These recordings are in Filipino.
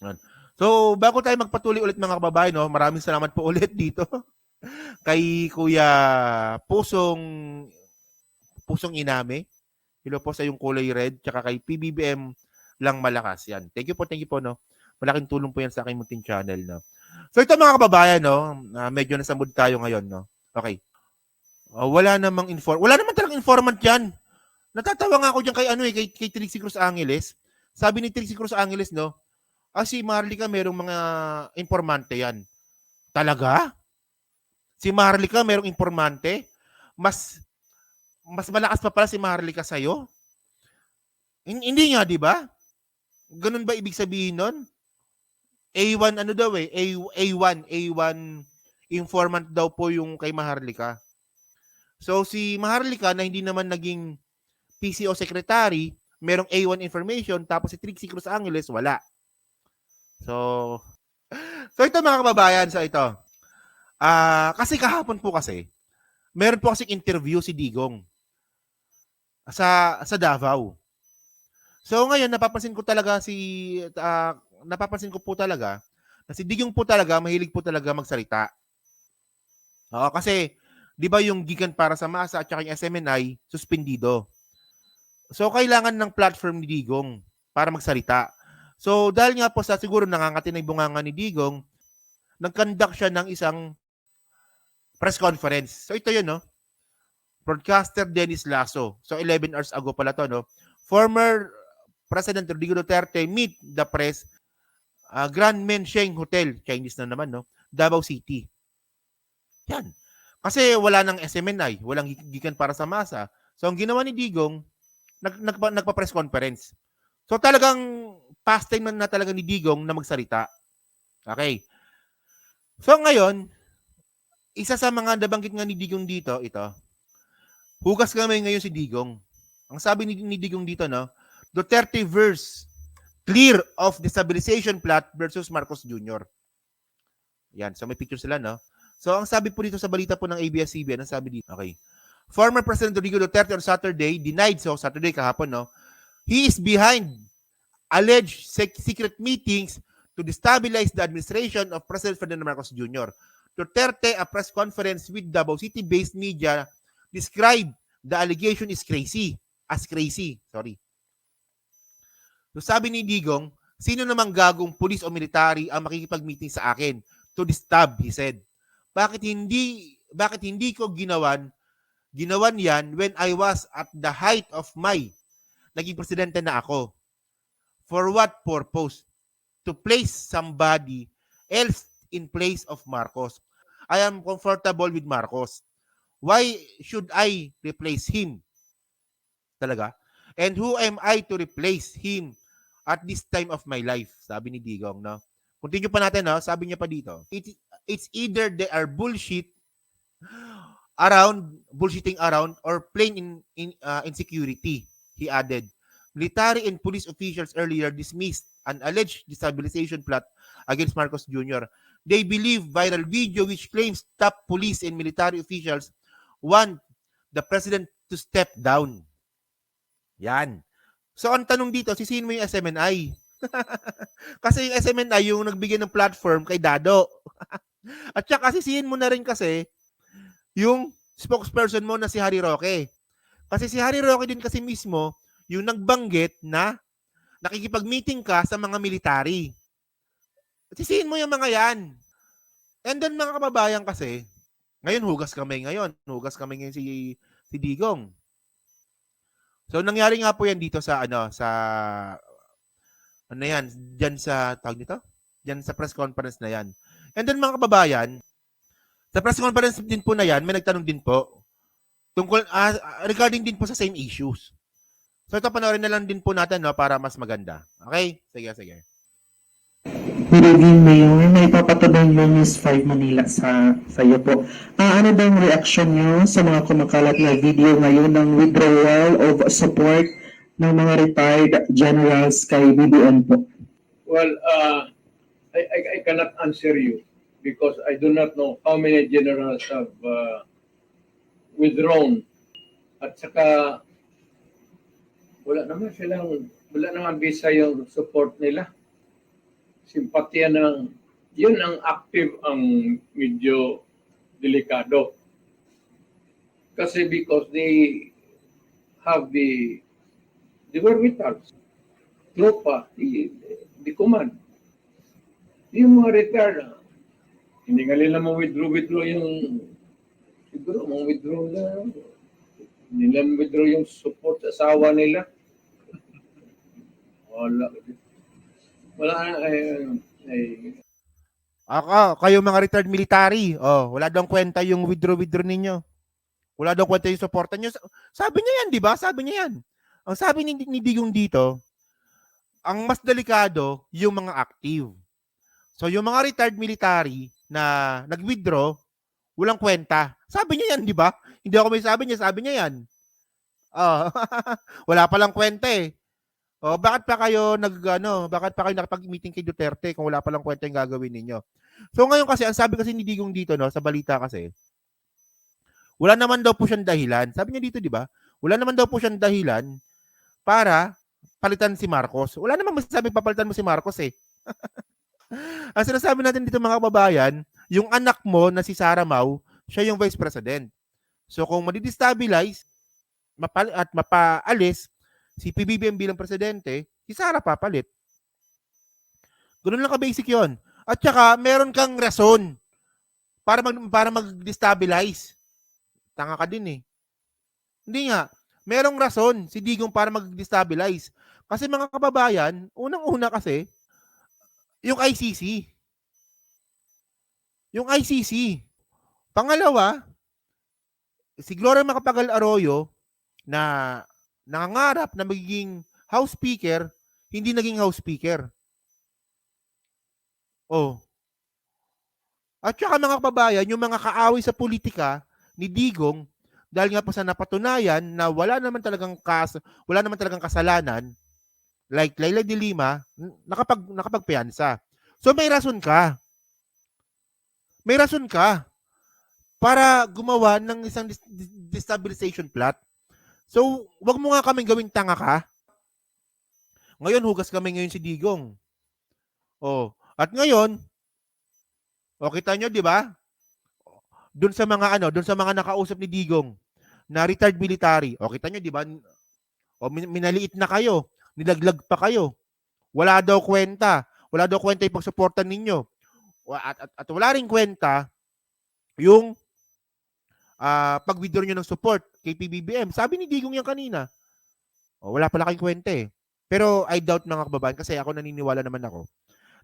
Yan. So, bago tayo magpatuloy ulit mga kababayan, no, maraming salamat po ulit dito kay Kuya Pusong Pusong Iname. Hello po sa yung kulay red, tsaka kay PBBM lang malakas. Yan. Thank you po, no. Malaking tulong po yan sa aking munting channel, no. So, ito mga kababayan, no, medyo nasa mood tayo ngayon, no. Okay. Wala naman talagang informant yan. Natatawa nga ako diyan kay kay Trixie Cruz Angeles. Sabi ni Trixie Cruz Angeles, no, si Marlica merong mga informante yan. Talaga? Si Marlica merong informante? Mas malakas pa pala si Marlica sa'yo? Hindi nga, di ba? Ganun ba ibig sabihin nun? A1 ano daw eh, A1 informant daw po yung kay Maharlika. So si Maharlika na hindi naman naging PCO secretary, merong A1 information, tapos si Trixie Cruz Angeles wala. So ito mga kababayan, ito. Kasi kahapon po meron po kasing interview si Digong sa Davao. So ngayon napapansin ko po talaga na si Digong po talaga mahilig po talaga magsalita. Kasi 'di ba yung Gikan para sa Masa at saka yung SMNI suspendido. So kailangan ng platform ni Digong para magsalita. So dahil nga po sa siguro nangangatin ng bunganga ni Digong, nag-conduct siya ng isang press conference. So ito 'yun, no. Broadcaster Dennis Lasso. So 11 hours ago pala to, no. Former President Rodrigo Duterte meet the press Grand Mensheng Hotel, Chinese na naman, no. Davao City. Yan. Kasi wala nang SMNI, walang gikan para sa masa. So ang ginawa ni Digong, nagpa-press conference. So talagang past time na talaga ni Digong na magsalita. Okay. So ngayon, isa sa mga nabanggit nga ni Digong dito, ito. Hugas kamay ngayon si Digong. Ang sabi ni Digong dito, no, Duterte verse clear of destabilization plot versus Marcos Jr. Yan. So may picture sila, no? So ang sabi po dito sa balita po ng ABS-CBN, ang sabi dito, okay. Former President Rodrigo Duterte on Saturday denied, so Saturday kahapon, no, he is behind alleged secret meetings to destabilize the administration of President Ferdinand Marcos Jr. Duterte, a press conference with Davao City-based media, described the allegation as crazy. So sabi ni Digong, sino namang gagong pulis o military ang makikipag-meeting sa akin to disturb, he said. Bakit hindi ko ginawan yan when I was at the height of my naging presidente na ako. For what purpose? To place somebody else in place of Marcos. I am comfortable with Marcos. Why should I replace him? Talaga? And who am I to replace him at this time of my life? Sabi ni Digong, no? Continue pa natin, no? Sabi niya pa dito. It's either they are bullshitting around or plain insecurity, he added. Military and police officials earlier dismissed an alleged destabilization plot against Marcos Jr. They believe viral video which claims top police and military officials want the president to step down. Yan. So ang tanong dito, sisihin mo yung SMNI. Kasi yung SMNI yung nagbigay ng platform kay Dado. At saka sisihin mo na rin kasi yung spokesperson mo na si Harry Roque. Kasi si Harry Roque din kasi mismo yung nagbanggit na nakikipag-meeting ka sa mga military. Sisihin mo yung mga yan. And then mga kababayan kasi, ngayon hugas kami ngayon si Digong. So nangyari nga po yan dito sa diyan sa tawag nito? Diyan sa press conference na yan. And then mga kababayan, sa press conference din po na yan, may nagtanong din po tungkol regarding din po sa same issues. So ito panoorin na lang din po natin, no, para mas maganda. Okay? Sige. Good evening, Mayor. May papatuloy yung News 5 Manila sa iyo po. Ano ba yung reaction nyo sa mga kumakalat na video ngayon ng withdrawal of support ng mga retired generals kay BBM po? Well, I cannot answer you because I do not know how many generals have withdrawn. At saka, wala naman visa yung support nila. simpatya ng, yun ang active ang medyo delikado. Kasi because they have the wherewithal, tropa, the command. Yung mga retired, hindi nga nila withdraw yung, siguro, withdraw na, hindi nila withdraw yung support sa asawa nila. Wala, Kayo mga retired military, wala daw kwenta yung withdraw ninyo. Wala daw kwenta yung suporta nyo. Sabi niya yan, di ba? Sabi niya yan. Ang sabi ni Digong dito, ang mas delikado yung mga active. So yung mga retired military na nag-withdraw, walang kwenta. Sabi niya yan, di ba? Hindi ako may sabi niya yan. Wala palang kwenta eh. Bakit pa kayo nakapag-meeting kay Duterte kung wala palang kwenta yung gagawin ninyo? So ngayon kasi, ang sabi kasi ni Digong dito, no, sa balita kasi, wala naman daw po siyang dahilan. Sabi niya dito, di ba? Wala naman daw po siyang dahilan para palitan si Marcos. Wala naman masasabing papalitan mo si Marcos eh. Ang sinasabi natin dito mga kababayan, yung anak mo na si Sara Mau, siya yung vice president. So kung madidestabilize at mapaalis si PBBM bilang presidente, si Sara papalit. Ganun lang ka-basic yun. At saka, meron kang rason para mag-destabilize. Tanga ka din eh. Hindi nga. Merong rason si Digong para mag-destabilize. Kasi mga kababayan, unang-una kasi, yung ICC. Yung ICC. Pangalawa, si Gloria Macapagal Arroyo na nangangarap na magiging House Speaker, hindi naging House Speaker. At saka mga kababayan, yung mga kaaway sa politika ni Digong, dahil nga po sa napatunayan na wala naman talagang kasalanan, like Leila de Lima, nakapagpiyansa. So may rason ka. May rason ka para gumawa ng isang destabilization plot. So, wag mo nga kaming gawing tanga ka. Ngayon, hugas kami ngayon si Digong. At ngayon, kita nyo, di ba? Doon sa mga nakausap ni Digong na retired military. Kita nyo, di ba? Minaliit na kayo. Nilaglag pa kayo. Wala daw kwenta. Wala daw kwenta yung pagsuportan ninyo. At wala rin kwenta yung pag-withdraw nyo ng support kay PBBM. Sabi ni Digong yan kanina. Wala pala kayong kwenta eh. Pero I doubt mga kababayan kasi ako naniniwala naman ako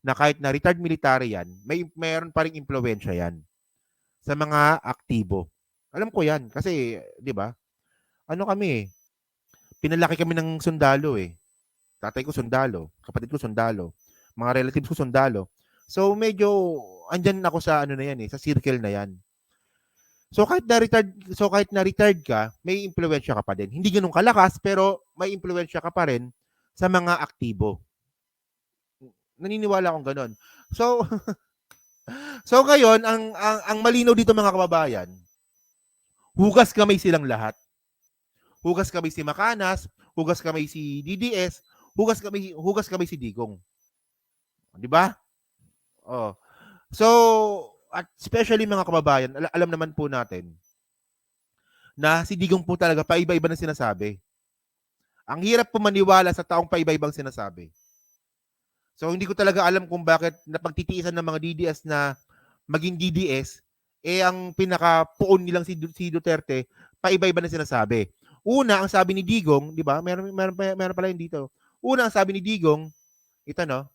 na kahit na retired military yan, mayroon pa ring impluwensya yan sa mga aktibo. Alam ko yan kasi, di ba? Pinalaki kami ng sundalo eh. Tatay ko sundalo, kapatid ko sundalo, mga relatives ko sundalo. So medyo andyan ako sa na yan eh, sa circle na yan. So kahit na retired ka, may impluwensya ka pa din. Hindi ganoon kalakas pero may impluwensya ka pa rin sa mga aktibo. Naniniwala akong ganoon. So so ngayon ang malinaw dito mga kababayan, hugas kamay silang lahat. Hugas kamay si Macanas, hugas kamay si DDS, hugas kamay si Digong. 'Di ba? So, at especially mga kababayan, alam naman po natin na si Digong po talaga paiba-iba na sinasabi. Ang hirap po maniwala sa taong paiba-ibang sinasabi. So, hindi ko talaga alam kung bakit napagtitiisan ng mga DDS na maging DDS, ang pinaka-puon nilang si Duterte, paiba-iba na sinasabi. Una, ang sabi ni Digong, di ba? Meron pala yun dito. Una, ang sabi ni Digong, ito no?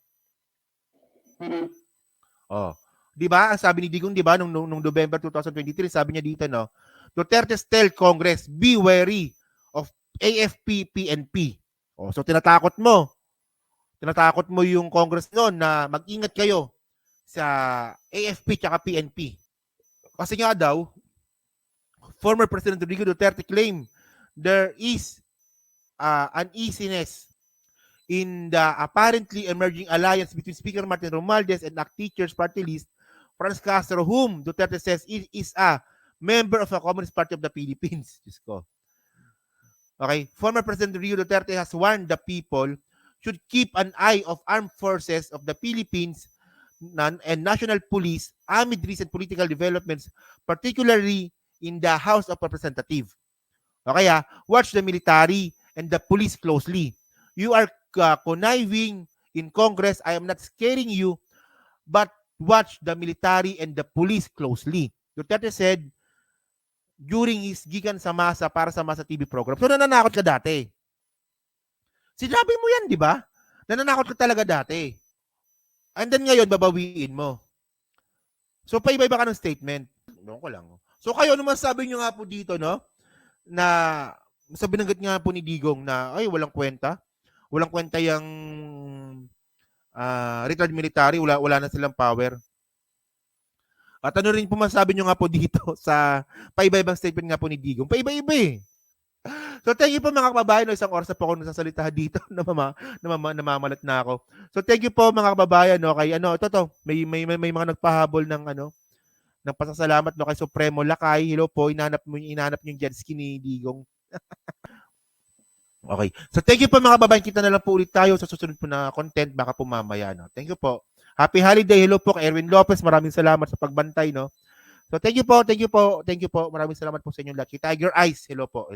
Di ba? Ang sabi ni Digong, di ba? Nung November 2023, sabi niya dito, no? Duterte's tell Congress, be wary of AFP, PNP. So tinatakot mo yung Congress noon na mag-ingat kayo sa AFP tsaka PNP. Kasi nga daw, former President Rodrigo Duterte claimed there is uneasiness in the apparently emerging alliance between Speaker Martin Romualdez and ACT Teachers Party List, Franz Castro, whom Duterte says is a member of the Communist Party of the Philippines. Diyos ko. Okay, former President Rodrigo Duterte has warned the people should keep an eye of armed forces of the Philippines and national police amid recent political developments, particularly in the House of Representatives. O kaya, watch the military and the police closely. You are conniving in Congress. I am not scaring you, but watch the military and the police closely. Duterte said during his gikan sa masa para sa masa TV program. So nananakot ka dati. Sinabi mo yan, di ba? Nananakot ka talaga dati. And then ngayon, babawiin mo. So paiba-iba ka ng statement. Doon ko lang. So kayo naman sabi nyo nga po dito, no? Na sa binanggit nga po ni Digong na ay walang kwenta. Walang kwenta yung retired military, wala na silang power. At ano rin po masabi nyo nga po dito sa paiba-ibang statement nga po ni Digong. Paiba-iba eh. So thank you po mga kababayan. Isang oras na po ako nasasalita dito. Namamalat na ako. So thank you po mga kababayan. No, kay may mga nagpahabol ng ng pasasalamat no kay Supremo Lakay. Hello po, inahanap yung jet ski ni Digong. Okay. So thank you po mga kababayan. Kita na lang po ulit tayo sa susunod po na content baka po mamaya. No? Thank you po. Happy holiday. Hello po kay Erwin Lopez. Maraming salamat sa pagbantay. No? So thank you po. Maraming salamat po sa inyong lahat. Tiger Eyes. Hello po.